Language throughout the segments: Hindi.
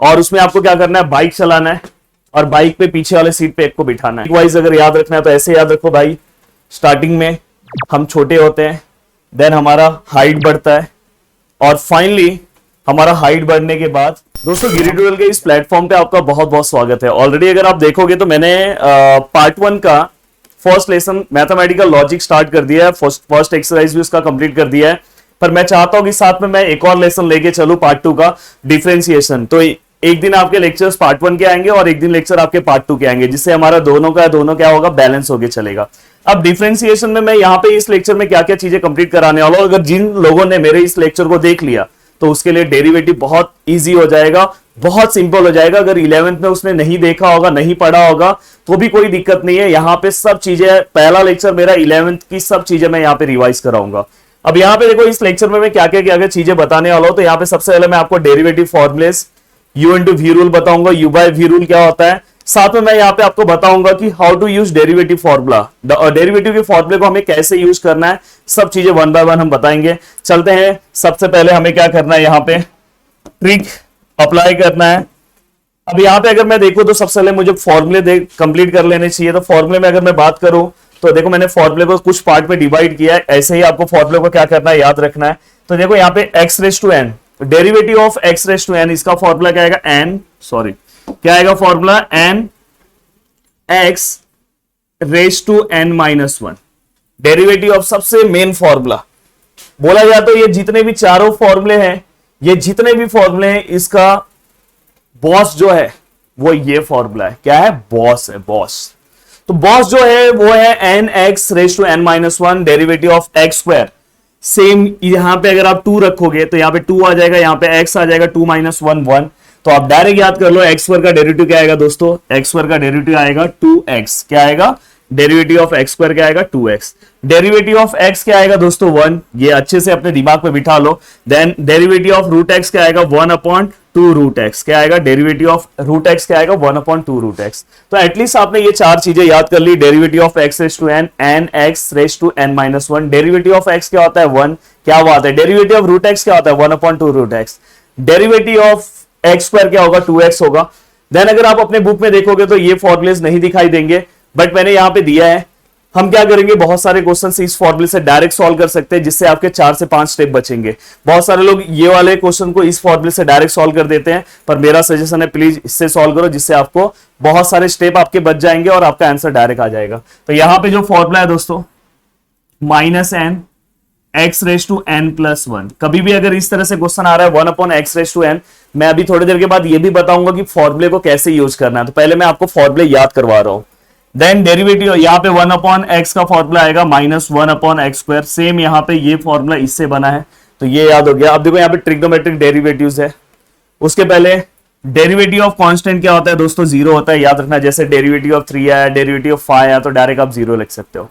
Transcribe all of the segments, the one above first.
और उसमें आपको क्या करना है, बाइक चलाना है और बाइक पे पीछे वाले सीट पे एक को बिठाना है। वाइज अगर याद रखना है तो ऐसे याद रखो भाई, स्टार्टिंग में हम छोटे होते हैं, देन हमारा हाइट बढ़ता है और फाइनली हमारा हाइट बढ़ने के बाद दोस्तों गिरी ट्यूटोरियल के इस प्लेटफॉर्म पे आपका बहुत बहुत स्वागत है। ऑलरेडी अगर आप देखोगे तो मैंने पार्ट 1 का first lesson mathematical logic start कर दिया है, फर्स्ट एक्सरसाइज भी उसका कंप्लीट कर दिया है, पर मैं चाहता हूं कि साथ में मैं एक और लेसन लेके चलूं पार्ट 2 का डिफरेंशिएशन। तो एक दिन आपके लेक्चर्स पार्ट 1 के आएंगे और एक दिन लेक्चर आपके पार्ट 2 के आएंगे, जिससे हमारा दोनों क्या होगा, बैलेंस होके चलेगा। अब डिफरेंशिएशन में मैं यहाँ पे इस लेक्चर में क्या क्या चीजें कंप्लीट कराने वाला हूं। अगर जिन लोगों ने मेरे इस लेक्चर को देख लिया तो उसके लिए डेरिवेटिव बहुत इजी हो जाएगा, बहुत सिंपल हो जाएगा। अगर 11th में उसने नहीं देखा होगा, नहीं पढ़ा होगा तो भी कोई दिक्कत नहीं है। यहाँ पे सब चीजें, पहला लेक्चर मेरा 11th की सब चीजें मैं यहाँ पे रिवाइज कराऊंगा। अब यहाँ पे देखो इस लेक्चर में मैं क्या क्या चीजें बताने वाला हूं। तो यहाँ पे सबसे पहले मैं आपको derivative formulas, U into v rule बताऊंगा, U बाय वी रूल क्या होता है। साथ में मैं यहाँ पे आपको बताऊंगा कि how to use derivative formula, derivative के फॉर्मूले को हमें कैसे यूज करना है, सब चीजें 1 बाय 1 हम बताएंगे। चलते हैं, सबसे पहले हमें क्या करना है, यहाँ पे ट्रिक अप्लाई करना है। अब यहाँ पे अगर मैं देखूं तो सबसे पहले मुझे फॉर्मूले कंप्लीट कर लेने चाहिए। तो फॉर्मूले में अगर मैं बात करूं तो देखो मैंने फॉर्मूले को कुछ पार्ट में डिवाइड किया है, ऐसे ही आपको फॉर्मूले को क्या करना है, याद रखना है। तो देखो यहाँ पे x raise to n, derivative of x raise to n, इसका फॉर्मूला क्या आएगा, क्या आएगा formula, n x raise to n minus 1। Derivative of सबसे मेन फॉर्मूला बोला जाए तो ये जितने भी चारों फॉर्मूले हैं, ये जितने भी फॉर्मूले हैं, इसका बॉस जो है वो ये फॉर्मूला है। क्या है, बॉस है, बॉस। तो बॉस जो है वो है n x raise to n minus 1, derivative of x square. Same यहां पे अगर आप 2 रखोगे तो यहां पे 2 आ जाएगा, यहां पे x आ जाएगा, 2 माइनस 1 1। तो आप डायरेक्ट याद कर लो, एक्स स्क्वायर का डेरिवेटिव क्या आएगा दोस्तों, एक्स स्क्वायर का डेरिवेटिव आएगा 2x। क्या आएगा, डेरिवेटिव ऑफ एक्स स्क्वायर क्या आएगा, 2x। डेरिवेटिव ऑफ x क्या आएगा दोस्तों, 1। ये अच्छे से अपने दिमाग पे बिठा लो। Then derivative of root x क्या आएगा, 1/2 रूट x। क्या आएगा, डेरिवेटिव ऑफ रूट x क्या आएगा, 1/2 रूट x। तो एटलीस्ट आपने ये 4 चीजें याद कर ली। Derivative of x raise to n, n x raise to n minus 1। Derivative of x क्या होता है, 1। क्या बात है। डेरिवेटिव ऑफ रूट x क्या होता है, 1/2 root x। Derivative of x square क्या होगा, 2x होगा। देन अगर आप अपने बुक में देखोगे तो ये फॉर्मूलेस नहीं दिखाई देंगे, बट मैंने यहां पे दिया है। हम क्या करेंगे, बहुत सारे क्वेश्चंस इस फॉर्मूले से डायरेक्ट सॉल्व कर सकते हैं, जिससे आपके 4 से 5 स्टेप बचेंगे। बहुत सारे लोग ये वाले क्वेश्चन को इस फॉर्मूले से डायरेक्ट सॉल्व कर देते हैं, पर मेरा सजेशन है प्लीज इससे सॉल्व करो, जिससे आपको बहुत सारे स्टेप आपके बच जाएंगे और आपका आंसर डायरेक्ट आ जाएगा। तो यहां पे जो फॉर्मूला है दोस्तों, -n x raise to n plus 1। कभी भी अगर इस तरह से क्वेश्चन आ रहा है 1/x रेस टू n, मैं अभी थोड़ी देर के बाद ये भी बताऊंगा कि फॉर्मूले को कैसे यूज करना है। तो पहले मैं आपको फॉर्मूले याद करवा रहा हूं। देन डेरिवेटिव यहाँ पे 1/x का फॉर्मूला आएगा -1/x स्क्वायर। सेम यहाँ पे ये फॉर्मूला इससे बना है, तो ये याद हो गया। अब देखो यहाँ पे ट्रिग्नोमेट्रिक डेरिवेटिव्स है। उसके पहले डेरिवेटिव ऑफ कांस्टेंट क्या होता है दोस्तों, 0 होता है, याद रखना। जैसे डेरिवेटिव ऑफ 3 आया, डेरिवेटिव ऑफ 5 आया, तो डायरेक्ट आप 0 लिख सकते हो।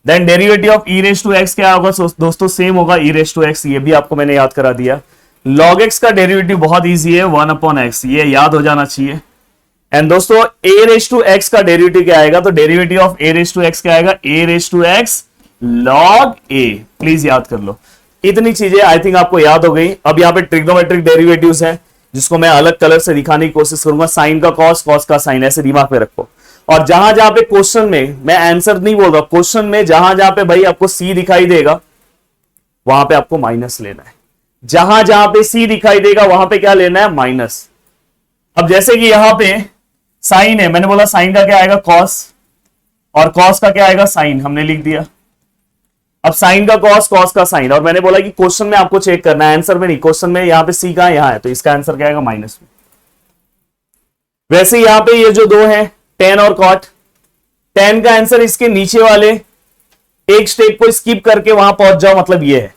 Then derivative of e raise to x क्या होगा दोस्तों, सेम होगा e रेस टू x। ये भी आपको मैंने याद करा दिया। log x का डेरिवेटिव बहुत इजी है, 1/x, ये याद हो जाना चाहिए। एंड दोस्तों a रेस टू x का डेरिवेटिव क्या आएगा, तो derivative of a raise to x क्या आएगा, a raise to x log a। Please याद कर लो। इतनी चीजें आई थिंक आपको याद हो गई। अब यहाँ पे ट्रिग्नोमेट्रिक डेरिवेटिव्स है, जिसको मैं अलग कलर से दिखाने की कोशिश करूंगा। साइन का कॉस, कॉस का साइन, ऐसे दिमाग में रखो। और जहां जहां पे क्वेश्चन में, मैं आंसर नहीं बोल रहा, क्वेश्चन में जहां जहां पे भाई आपको सी दिखाई देगा वहां पे आपको माइनस लेना है। जहां जहां पे सी दिखाई देगा वहां पे क्या लेना है, माइनस। अब जैसे कि यहां पे साइन है, मैंने बोला साइन का क्या आएगा, कॉस, और कॉस का क्या आएगा, साइन, हमने लिख दिया। अब साइन का कॉस, कॉस का साइन, और मैंने बोला कि क्वेश्चन में आपको चेक करना है, आंसर में नहीं। क्वेश्चन में यहां पे सी कहां, यहां है, तो इसका आंसर क्या आएगा, माइनस में। वैसे यहां पे ये जो 2 है, tan और cot, tan का आंसर इसके नीचे वाले एक स्टेप को स्किप करके वहां पहुंच जाओ, मतलब ये है।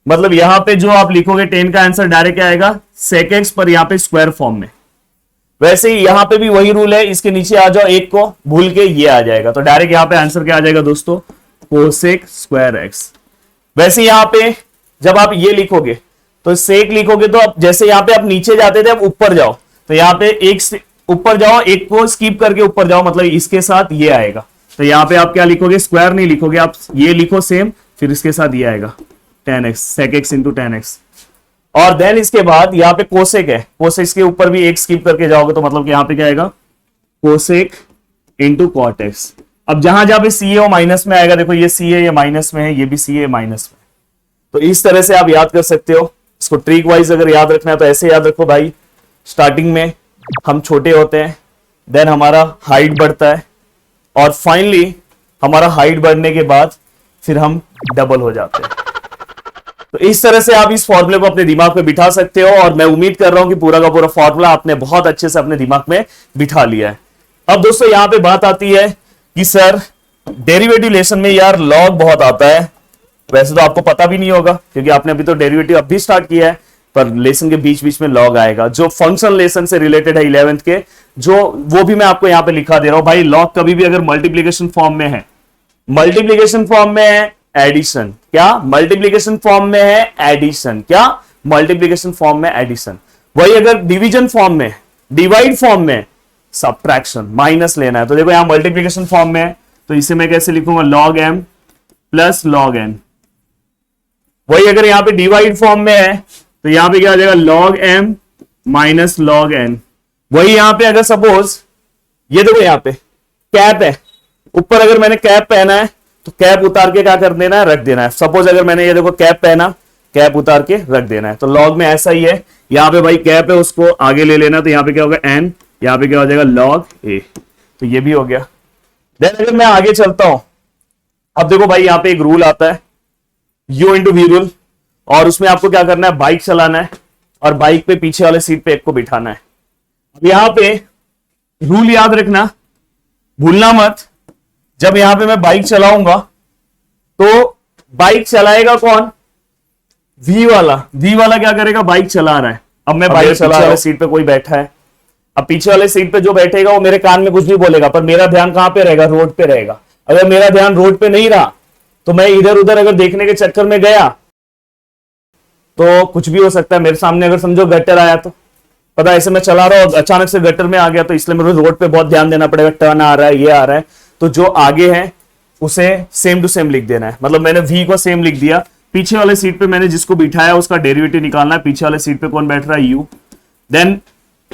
मतलब यहां पे जो आप लिखोगे tan का आंसर डायरेक्ट आएगा sec x, पर यहां पे स्क्वायर फॉर्म में। वैसे ही यहां पे भी वही रूल है, इसके नीचे आ जाओ एक को, भूल के ये आ जाएगा, तो डायरेक्ट यहां पे आंसर क्या आ जाएगा दोस्तों, cosec स्क्वायर x। वैसे यहां पे जब आप ये लिखोगे तो sec लिखोगे, तो अब जैसे यहां पे आप नीचे जाते थे, अब ऊपर जाओ, तो यहां पे एक ऊपर जाओ, एक को स्किप करके ऊपर जाओ, मतलब इसके साथ ये आएगा। तो यहां पे आप क्या लिखोगे, स्क्वायर नहीं लिखोगे, आप ये लिखो सेम, फिर इसके साथ ये आएगा tan x, sec x into tan x। और देन इसके बाद यहाँ पे कोसेक है, कोसेक के ऊपर भी एक स्किप करके जाओगे तो मतलब कि यहाँ पे क्या आएगा, कोसेक इंटू कॉट एक्स। अब जहां जहां पे सी ए वो माइनस में आएगा, देखो ये सी ए ये माइनस में है, ये भी सी ए माइनस में। तो इस तरह से आप याद कर सकते हो इसको। ट्रिक वाइज अगर याद रखना है तो ऐसे याद रखो भाई, स्टार्टिंग में हम छोटे होते हैं, देन हमारा हाइट बढ़ता है, और फाइनली हमारा हाइट बढ़ने के बाद फिर हम डबल हो जाते हैं। तो इस तरह से आप इस फॉर्मूले को अपने दिमाग में बिठा सकते हो, और मैं उम्मीद कर रहा हूं कि पूरा का पूरा फॉर्मूला आपने बहुत अच्छे से अपने दिमाग में बिठा लिया है। अब दोस्तों यहां पे बात आती है कि सर डेरिवेटिव लेसन में यार लॉग बहुत आता है। वैसे तो आपको पता भी नहीं होगा क्योंकि आपने अभी तो डेरिवेटिव अभी स्टार्ट किया है, पर लेसन के बीच बीच में लॉग आएगा जो फंक्शन लेसन से रिलेटेड है 11th के, जो वो भी मैं आपको यहां पे लिखा दे रहा हूं भाई। लॉग कभी भी अगर मल्टीप्लीकेशन फॉर्म में है, मल्टीप्लीकेशन फॉर्म में है एडिशन, क्या मल्टीप्लीकेशन फॉर्म में है एडिशन, क्या मल्टीप्लीकेशन फॉर्म में एडिशन। वही अगर डिवीजन फॉर्म में, डिवाइड फॉर्म में सब्ट्रैक्शन, माइनस लेना है। तो देखो यहां मल्टीप्लीकेशन फॉर्म में है तो इसे मैं कैसे लिखूंगा, log m plus log N. वही अगर यहां पे डिवाइड फॉर्म में है तो यहां पे क्या आ जाएगा, log M minus log N. वही यहां पे अगर सपोज ये देखो यहां पे कैप है, ऊपर अगर मैंने कैप पहना है तो कैप उतार के क्या कर देना है, रख देना है। सपोज अगर मैंने ये देखो कैप पहना, कैप उतार के रख देना है। तो लॉग में ऐसा ही है, यहां पे भाई कैप है उसको आगे ले लेना, तो यहां पे क्या होगा एन, यहां पे क्या हो जाएगा लॉग ए। तो ये भी हो गया। देन अगर मैं आगे चलता हूं, अब देखो भाई यहां पे एक रूल आता है यू इंटू वी रूल, और उसमें आपको क्या करना है, बाइक चलाना है और बाइक पे पीछे वाले सीट पे एक को बिठाना है। अब यहां पे रूल याद रखना, भूलना मत। जब यहां पे मैं बाइक चलाऊंगा तो बाइक चलाएगा कौन, वी वाला। वी वाला क्या करेगा, बाइक चला रहा है। अब मैं बाइक चला रहा हूं, सीट पे कोई बैठा है। अब पीछे वाले सीट पे जो बैठेगा वो मेरे कान में कुछ भी बोलेगा, पर मेरा ध्यान कहां पे रहेगा, रोड पे रहेगा। अगर मेरा ध्यान रोड पे नहीं रहा तो मैं इधर उधर अगर देखने के चक्कर में गया तो कुछ भी हो सकता है। मेरे सामने अगर समझो गटर आया तो पता, ऐसे मैं चला रहा हूं अचानक से गटर में आ गया, तो इसलिए मुझे रोड पे बहुत ध्यान देना पड़ेगा। टर्न आ रहा है, ये आ रहा है, तो जो आगे है उसे सेम टू सेम लिख देना है। मतलब मैंने वी को सेम लिख दिया, पीछे वाले सीट पे मैंने जिसको बिठाया उसका डेरिवेटिव निकालना है। पीछे वाले सीट पे कौन बैठ रहा है, यू। देन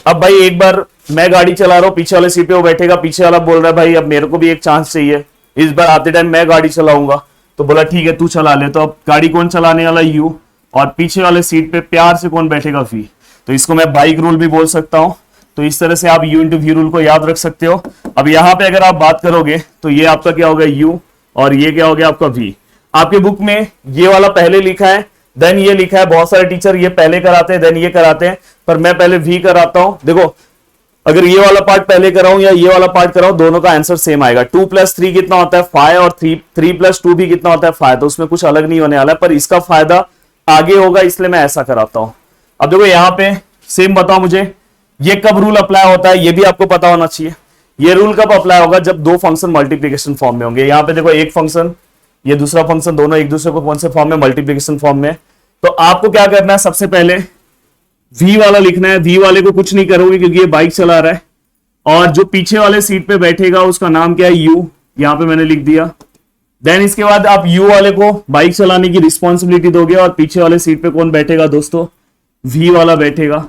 अब भाई एक बार मैं गाड़ी चला रहा हूं, पीछे वाले सीट पे वो बैठेगा, पीछे वाला बोल रहा है भाई अब मेरे को भी एक चांस चाहिए, इस बार आते टाइम मैं गाड़ी चलाऊंगा। तो बोला ठीक है तू चला ले। तो अब गाड़ी कौन चलाने वाला, यू, और पीछे वाले सीट पे प्यार से कौन बैठेगा, वी। तो इसको मैं बाइक रूल भी बोल सकता हूं। तो इस तरह से आप यू इंटू वी रूल को याद रख सकते हो। अब यहां पे अगर आप बात करोगे तो ये आपका क्या होगा, यू, और ये क्या हो गया आपका वी। आपके बुक में ये वाला पहले लिखा है, देन ये लिखा है। बहुत सारे टीचर ये पहले कराते हैं देन ये कराते हैं, पर मैं पहले वी कराता हूं। देखो अगर ये वाला पार्ट पहले कराऊं या ये वाला पार्ट कराऊं, दोनों का आंसर सेम आएगा। 2 + 3 कितना होता है, 5, और 3 + 2 भी कितना होता है, 5। तो उसमें कुछ अलग नहीं होने वाला है, पर इसका फायदा आगे होगा, इसलिए मैं ऐसा कराता हूं। अब देखो यहां पे सेम बताओ मुझे, ये कब रूल अप्लाई होता है, ये भी आपको पता होना चाहिए। ये रूल कब अप्लाई होगा, जब दो फंक्शन मल्टीप्लिकेशन फॉर्म में होंगे। यहां पे देखो एक फंक्शन, ये दूसरा फंक्शन, दोनों एक दूसरे को कौन से फॉर्म में, मल्टीप्लिकेशन फॉर्म में। तो आपको क्या करना है, सबसे पहले वी वाला लिखना है। वी वाले को कुछ नहीं करोगे क्योंकि ये बाइक चला रहा है, और जो पीछे वाले सीट पे बैठेगा उसका नाम क्या है, यू। यहां पे मैंने लिख दिया। देन इसके बाद आप यू वाले को बाइक चलाने की रिस्पॉन्सिबिलिटी दोगे, और पीछे वाले सीट पे कौन बैठेगा दोस्तों, वी वाला बैठेगा।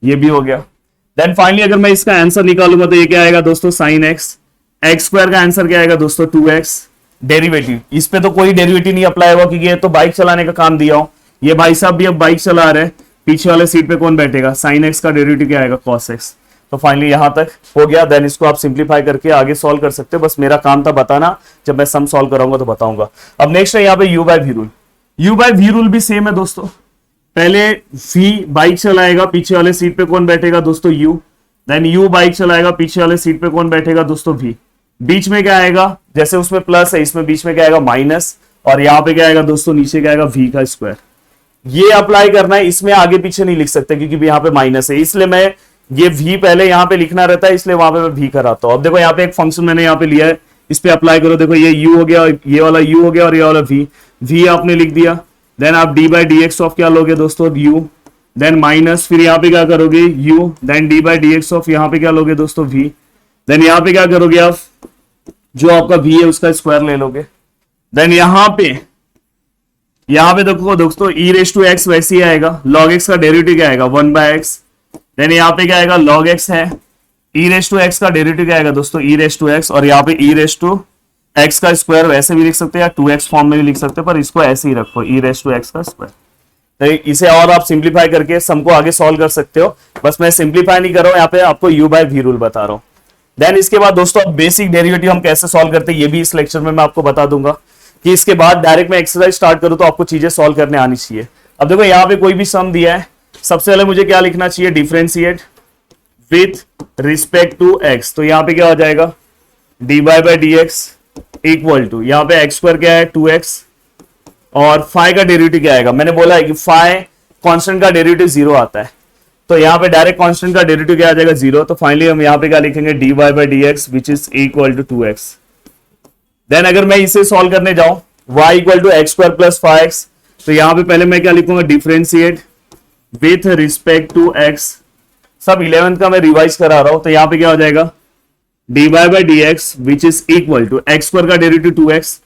ये भी हो गया। देन फाइनली अगर मैं इसका आंसर निकालूंगा तो ये क्या आएगा दोस्तों, साइन एक्स। एक्स स्क्वायर का आंसर क्या आएगा दोस्तों, 2x। डेरिवेटिव, इस पे तो कोई डेरिवेटिव नहीं अप्लाई होगा क्योंकि ये तो बाइक चलाने का काम दिया हो। ये भाई साहब भी अब बाइक चला रहे हैं, पीछे वाले सीट पे कौन बैठेगा, साइन एक्स का डेरिवेटिव क्या आएगा, कॉस एक्स। तो फाइनली यहां तक हो गया। देन इसको आप सिंप्लीफाई करके आगे सॉल्व कर सकते हो। बस मेरा काम था बताना, जब मैं सम सॉल्व कराऊंगा तो बताऊंगा। अब नेक्स्ट है यहाँ पे U by we rule. U by we rule भी सेम है दोस्तों। पहले वी बाइक चलाएगा, पीछे वाले सीट पे कौन बैठेगा दोस्तों, यू। देन यू बाइक चलाएगा, पीछे वाले सीट पे कौन बैठेगा दोस्तों, वी। बीच में क्या आएगा, जैसे उसमें प्लस है इसमें बीच में क्या आएगा, माइनस, और यहाँ पे क्या आएगा दोस्तों, नीचे क्या आएगा, वी का स्क्वायर। ये अप्लाई करना है, इसमें आगे पीछे नहीं लिख सकते क्योंकि यहाँ पे माइनस है, इसलिए मैं ये वी पहले यहाँ पे लिखना रहता है, इसलिए वहां पे मैं वी कराता हूं। अब देखो यहाँ पे एक फंक्शन मैंने यहाँ पे लिया है, इस पे अप्लाई करो। देखो ये यू हो गया, ये वाला यू हो गया, और ये वाला वी। वी आपने लिख दिया। देन आप D by D X of क्या लोगे दोस्तों, यू। देन माइनस, फिर यहाँ पे क्या करोगे, U. Then D by D X of यहाँ पे क्या लोगे दोस्तों, वी। देन यहाँ पे क्या करोगे आप, जो आपका वी है उसका स्क्वायर ले लोगे। देन यहाँ पे यहाँ पे देखो दोस्तों e रेस टू एक्स वैसे ही आएगा, log x का डेरिवेटिव क्या आएगा 1/x। देन यहाँ पे क्या आएगा log x है, e रेस टू एक्स का डेरिवेटिव क्या आएगा दोस्तों e रेस टू एक्स, और यहाँ पे e रेस टू एक्स का स्क्वायर वैसे भी लिख सकते हैं या 2x फॉर्म में भी लिख सकते हैं, पर इसको ऐसे ही रखो e रेस टू एक्स का स्क्वायर। तो इसे और आप सिंप्लीफाई करके सम को आगे सॉल्व कर सकते हो, बस मैं सिंप्लीफाई नहीं कर रहा हूँ, यहाँ पे आपको u बाय v रूल बता रहा हूँ। देन इसके बाद दोस्तों बेसिक डेरिवेटिव हम कैसे सॉल्व करते हैं ये भी इस लेक्चर में मैं आपको बता दूंगा, कि इसके बाद डायरेक्ट मैं एक्सरसाइज स्टार्ट करूं तो आपको चीजें सॉल्व करने आनी चाहिए। अब देखो यहाँ पे कोई भी सम दिया है, सबसे पहले मुझे क्या लिखना चाहिए, differentiate with respect to X. तो यहाँ पे क्या हो जाएगा dy by dx equal to, यहाँ पे एक्स स्क्वायर क्या है 2x, और फाई का डेरिवेटिव क्या आएगा, मैंने बोला है कि फाई कांस्टेंट का डेरिवेटिव 0 आता है, तो यहाँ पे डायरेक्ट कांस्टेंट का डेरिवेटिव क्या आ जाएगा 0। तो फाइनली हम यहाँ पे क्या लिखेंगे dy by dx which is equal to 2x। Then अगर मैं इसे सॉल्व करने जाऊं y equal to X square plus 5x, तो यहाँ पे पहले मैं क्या लिखूंगा differentiate with respect to x, सब 11th का मैं रिवाइज करा रहा हूं, तो यहाँ पे क्या हो जाएगा dy by dx which is equal to X square का डेरिवेटिव 2x।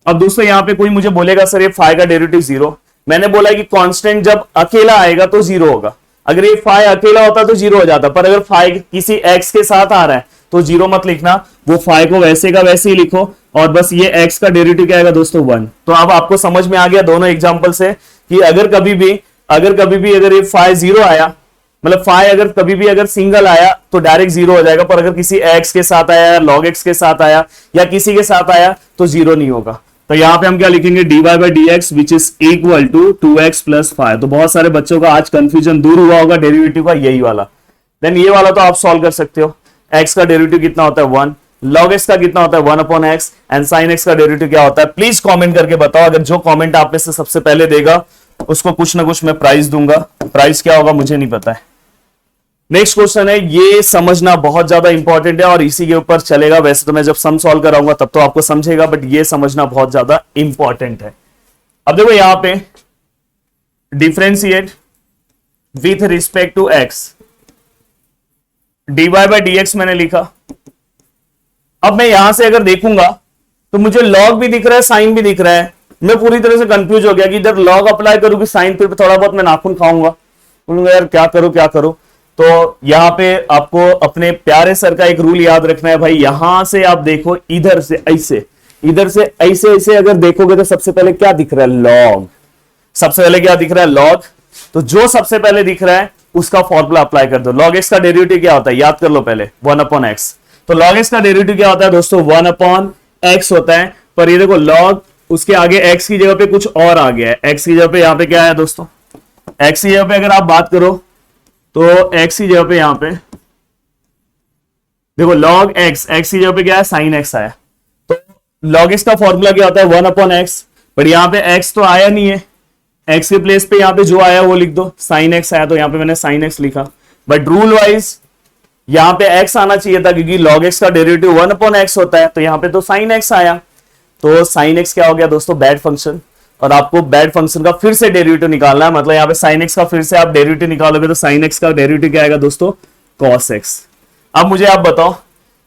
अब दोस्तों यहाँ पे कोई मुझे बोलेगा सर ये फाई का डेरिवेटिव 0, मैंने बोला कि कांस्टेंट जब अकेला आएगा तो 0 होगा, अगर ये फाई अकेला होता तो 0 हो जाता, पर अगर फाई किसी x के साथ आ रहा है तो 0 मत लिखना, वो फाई को वैसे का वैसे ही लिखो, और बस ये x का डेरिवेटिव क्या आएगा दोस्तों 1। तो अब आपको समझ में आ गया दोनों एग्जांपल से कि अगर कभी भी अगर ये फाई 0 आया, मतलब फाई अगर कभी भी अगर सिंगल आया तो डायरेक्ट 0 हो जाएगा, पर अगर किसी x के साथ आया, log x के साथ आया या किसी के साथ आया तो 0 नहीं होगा। तो यहाँ पे हम क्या लिखेंगे dy by dx which is equal to 2x plus 5। तो बहुत सारे बच्चों का आज कंफ्यूजन दूर हुआ होगा डेरिवेटिव का, यही वाला। देन ये वाला तो आप सॉल्व कर सकते हो, x का डेरिवेटिव कितना होता है 1, log x का कितना होता है 1/x, एंड sin x का डेरिवेटिव क्या होता है, प्लीज कमेंट करके बताओ। अगर जो कमेंट आप में से सबसे पहले देगा उसको कुछ ना कुछ मैं प्राइज दूंगा, प्राइस क्या होगा मुझे नहीं पता है। नेक्स्ट क्वेश्चन है, ये समझना बहुत ज्यादा इंपॉर्टेंट है और इसी के ऊपर चलेगा, वैसे तो मैं जब सम सॉल्व कराऊंगा तब तो आपको समझेगा, बट ये समझना बहुत ज्यादा इंपॉर्टेंट है। अब देखो यहां पे differentiate with respect to X, dy by dx मैंने लिखा। अब मैं यहां से अगर देखूंगा तो मुझे log भी दिख रहा है, साइन भी दिख रहा है, मैं पूरी तरह से कंफ्यूज हो गया कि जब log अप्लाई करूं कि साइन पे थोड़ा बहुत मैं नाखून खाऊंगा, बोलूंगा यार क्या करूं। तो यहां पे आपको अपने प्यारे सर का एक रूल याद रखना है भाई, यहां से आप देखो इधर से ऐसे अगर देखोगे तो सबसे पहले क्या दिख रहा है log, सबसे पहले क्या दिख रहा है log, तो जो सबसे पहले दिख रहा है उसका फॉर्मूला अप्लाई कर दो। log x का डेरिवेटिव क्या होता है याद कर लो पहले 1/x, तो log x का डेरिवेटिव क्या होता है दोस्तों 1/x होता है, पर ये देखो log उसके आगे x की जगह पे कुछ और आ गया है, x की जगह पे यहाँ पे क्या है दोस्तों, x की जगह पे अगर आप बात करो तो x की जगह पे यहां पे देखो log x की जगह पे क्या है sin x आया, तो log x का फॉर्मूला क्या होता है 1/x, बट यहां पे x तो आया नहीं है, x के प्लेस पे यहां पे जो आया वो लिख दो, sin x आया तो यहां पे मैंने sin x लिखा, बट रूल वाइज यहां पे x आना चाहिए था क्योंकि log x का डेरिवेटिव 1/x होता है, तो यहां पे तो sin x आया, तो sin x क्या हो गया दोस्तों बैड फंक्शन, और आपको बैड फंक्शन का फिर से डेरिवेटिव निकालना है, मतलब यहाँ पे sin x का फिर से आप डेरिवेटिव निकालोगे तो sin x का डेरिवेटिव क्या आएगा दोस्तों cos x। अब मुझे आप बताओ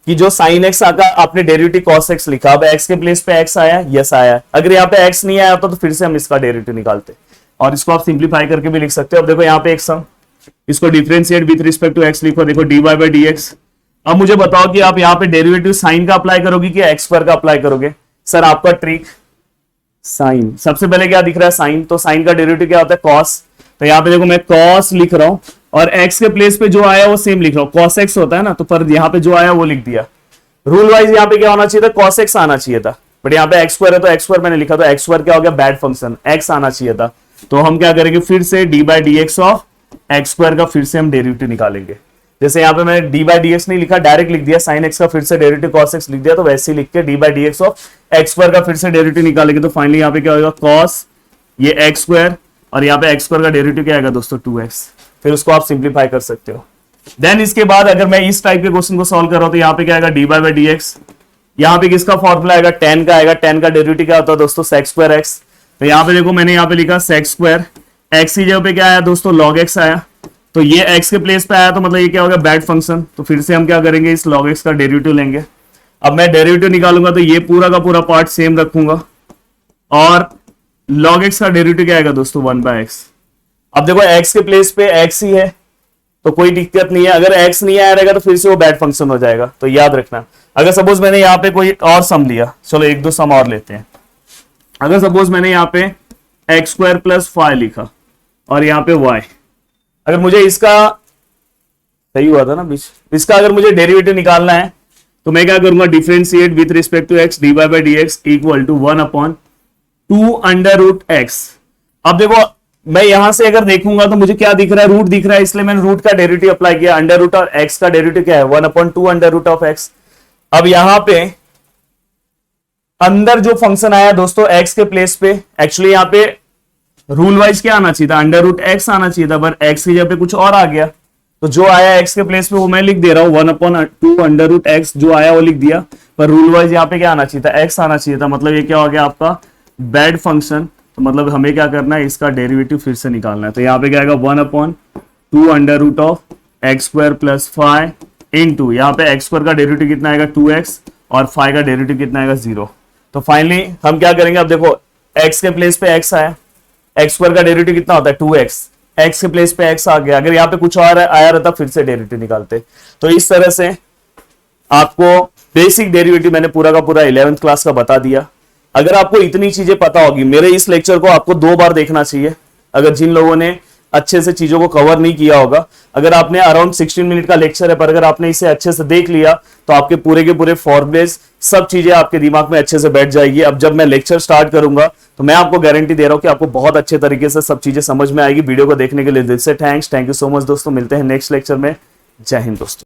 कि जो sin x का आपने डेरिवेटिव cos x लिखा, अब x के प्लेस पे x आया, यस आया, अगर यहाँ पे x नहीं आया होता तो फिर से हम इसका डेरिवेटिव निकालते, और इसको आप सिंप्लीफाई करके भी लिख सकते हो। अब देखो यहाँ पे एक सम, इसको differentiate with respect to x लिखो, देखो dy बाय dx। अब मुझे बताओ कि आप यहाँ पे डेरिवेटिव साइन का अप्लाई करोगे कि एक्स स्क्वायर का अप्लाई करोगे। सर आपका ट्रिक साइन, सबसे पहले क्या दिख रहा है साइन, तो साइन का डेरिवेटिव क्या होता है कॉस, तो यहाँ पे देखो मैं कॉस लिख रहा हूं और एक्स के प्लेस पे जो आया वो सेम लिख रहा हूं, कॉस एक्स होता है ना, तो पर यहाँ पे जो आया वो लिख दिया। रूल वाइज यहाँ पे क्या होना चाहिए था, कॉस एक्स आना चाहिए था, बट यहाँ पे एक्स स्क्वायर है तो एक्स स्क्वायर मैंने लिखा, तो एक्स स्क्वायर क्या हो गया बैड फंक्शन, एक्स आना चाहिए था, तो हम क्या करेंगे फिर से D by D X of x square का फिर से हम डेरिवेटिव निकालेंगे। जैसे यहाँ पे मैंने डी बाई डी एक्स नहीं लिखा, डायरेक्ट लिख दिया साइन एक्स का फिर से डेरिवेटिव कॉस एक्स लिख दिया, तो वैसे ही लिख के D by D X of x square का फिर से डेरिवेटिव निकालेंगे, तो फाइनली यहाँ पे क्या होगा कॉस ये एक्स स्क्वायर और यहाँ पे एक्स स्क्वायर का डेरिवेटिव क्या आएगा दोस्तों 2x, फिर उसको आप सिंप्लीफाई कर सकते हो। देन इसके बाद अगर मैं इस टाइप के क्वेश्चन को सॉल्व कर रहा हूं तो यहाँ पे क्या आएगा डी बाई डी एक्स, यहाँ पे किसका फॉर्मूला आएगा tan का आएगा, tan का डेरिवेटिव क्या होता है दोस्तों sec स्क्वायर एक्स, तो यहाँ पे देखो मैंने यहाँ पे लिखा sec स्क्वायर एक्स की जगह पे क्या आया दोस्तों log x आया, तो ये x के प्लेस पे आया तो मतलब ये क्या होगा बैड फंक्शन, तो फिर से हम क्या करेंगे इस log x का डेरिवेटिव लेंगे। अब मैं डेरिवेटिव निकालूंगा तो ये पूरा का पूरा पार्ट सेम रखूंगा और log x का डेरिवेटिव क्या आएगा दोस्तों 1/x। अब देखो x के प्लेस पे x ही है तो कोई दिक्कत नहीं है, अगर x नहीं आया रहेगा तो फिर से वो बैड फंक्शन हो जाएगा, तो याद रखना। अगर सपोज मैंने यहाँ पे कोई और सम लिया, चलो एक दो सम और लेते हैं। अगर सपोज मैंने यहाँ पे x² + 5 लिखा और यहाँ पे y, अगर मुझे इसका सही हुआ था ना बीच, इसका अगर मुझे डेरिवेटिव निकालना है तो मैं क्या करूंगा, differentiate with respect to x dy/dx equal to 1/2√x। अब देखो मैं यहां से अगर देखूंगा तो मुझे क्या दिख रहा है, रूट दिख रहा है, इसलिए मैंने रूट का डेरिवेटिव अप्लाई किया। अंडर रूट और x का डेरिवेटिव क्या है 1/2√x। अब यहां पे अंदर जो फंक्शन आया दोस्तों x के प्लेस पे, एक्चुअली यहां पे रूल वाइज क्या आना चाहिए था, √x आना चाहिए था, पर x की जगह पे कुछ और आ गया, तो जो आया x के प्लेस पे वो मैं लिख दे रहा हूं 1/2√x, जो आया वो लिख दिया, पर रूल वाइज यहाँ पे क्या आना चाहिए था, x आना चाहिए था। मतलब ये क्या हो गया आपका बैड फंक्शन, तो मतलब हमें क्या करना है, इसका डेरिवेटिव फिर से निकालना है। तो यहाँ पे क्या आएगा 1/2√x² + 5 इंटू यहाँ पे x² का डेरिवेटिव कितना आएगा 2x और 5 का डेरिवेटिव कितना आएगा 0। तो फाइनली हम क्या करेंगे, अब देखो x के प्लेस पे x आया, x² का डेरिवेटिव कितना होता है 2x, x के प्लेस पे x आ गया, अगर यहाँ पे कुछ और आया रहता फिर से डेरिवेटिव निकालते। तो इस तरह से आपको बेसिक डेरिवेटिव मैंने पूरा का पूरा 11th क्लास का बता दिया। अगर आपको इतनी चीजें पता होगी, मेरे इस लेक्चर को आपको 2 बार देखना चाहिए, अगर जिन लोगों ने अच्छे से चीजों को कवर नहीं किया होगा। अगर आपने अराउंड 16 मिनट का लेक्चर है, पर अगर आपने इसे अच्छे से देख लिया तो आपके पूरे के पूरे फॉर्मुलेस सब चीजें आपके दिमाग में अच्छे से बैठ जाएगी। अब जब मैं लेक्चर स्टार्ट करूंगा तो मैं आपको गारंटी दे रहा हूं कि आपको बहुत अच्छे तरीके से सब चीजें समझ में आएगी। वीडियो को देखने के लिए दिल से thanks, thank you so much दोस्तों, मिलते हैं नेक्स्ट लेक्चर में। जय हिंद दोस्तों।